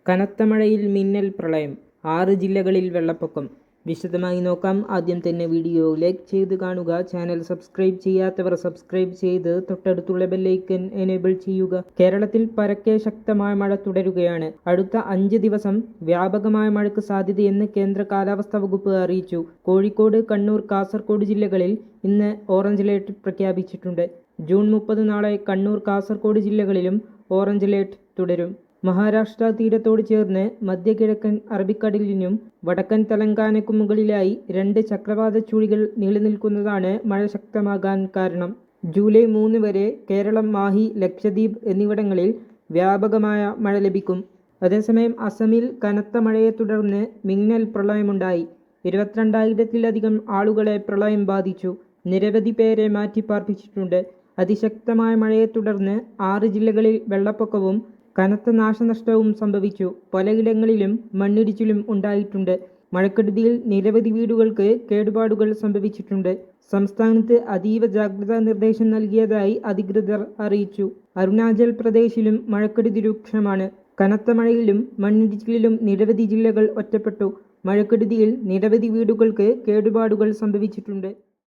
കനത്ത മഴയിൽ മിന്നൽ പ്രളയം, 6 ജില്ലകളിൽ വെള്ളപ്പൊക്കം. വിശദമായി നോക്കാം. ആദ്യം തന്നെ വീഡിയോ ലൈക്ക് ചെയ്ത് കാണുക. ചാനൽ സബ്സ്ക്രൈബ് ചെയ്യാത്തവർ സബ്സ്ക്രൈബ് ചെയ്ത് തൊട്ടടുത്തുള്ള ബെല്ലൈക്കൻ എനേബിൾ ചെയ്യുക. കേരളത്തിൽ പരക്കെ ശക്തമായ മഴ തുടരുകയാണ്. അടുത്ത 5 ദിവസം വ്യാപകമായ മഴയ്ക്ക് സാധ്യതയെന്ന് കേന്ദ്ര കാലാവസ്ഥാ വകുപ്പ് അറിയിച്ചു. കോഴിക്കോട്, കണ്ണൂർ, കാസർഗോഡ് ജില്ലകളിൽ ഇന്ന് ഓറഞ്ച് അലേർട്ട് പ്രഖ്യാപിച്ചിട്ടുണ്ട്. ജൂൺ 30 നാളെ കണ്ണൂർ, കാസർഗോഡ് ജില്ലകളിലും ഓറഞ്ച് അലേർട്ട് തുടരും. മഹാരാഷ്ട്ര തീരത്തോട് ചേർന്ന് മധ്യകിഴക്കൻ അറബിക്കടലിനും വടക്കൻ തെലങ്കാനയ്ക്കും മുകളിലായി 2 ചക്രവാത ചുഴികൾ നിലനിൽക്കുന്നതാണ് മഴ ശക്തമാകാൻ കാരണം. ജൂലൈ 3 വരെ കേരളം, മാഹി, ലക്ഷദ്വീപ് എന്നിവിടങ്ങളിൽ വ്യാപകമായ മഴ ലഭിക്കും. അതേസമയം അസമിൽ കനത്ത മഴയെ തുടർന്ന് മിന്നൽ പ്രളയമുണ്ടായി. 22,000-ത്തിലധികം ആളുകളെ പ്രളയം ബാധിച്ചു. നിരവധി പേരെ മാറ്റിപ്പാർപ്പിച്ചിട്ടുണ്ട്. അതിശക്തമായ മഴയെ തുടർന്ന് 6 ജില്ലകളിൽ വെള്ളപ്പൊക്കവും കനത്ത നാശനഷ്ടവും സംഭവിച്ചു. പലയിടങ്ങളിലും മണ്ണിടിച്ചിലും ഉണ്ടായിട്ടുണ്ട്. മഴക്കെടുതിയിൽ നിരവധി വീടുകൾക്ക് കേടുപാടുകൾ സംഭവിച്ചിട്ടുണ്ട്. സംസ്ഥാനത്ത് അതീവ ജാഗ്രതാ നിർദ്ദേശം നൽകിയതായി അധികൃതർ അറിയിച്ചു. അരുണാചൽ പ്രദേശിലും മഴക്കെടുതി രൂക്ഷമാണ്. കനത്ത മഴയിലും മണ്ണിടിച്ചിലിലും നിരവധി ജില്ലകൾ ഒറ്റപ്പെട്ടു. മഴക്കെടുതിയിൽ നിരവധി വീടുകൾക്ക് കേടുപാടുകൾ സംഭവിച്ചിട്ടുണ്ട്.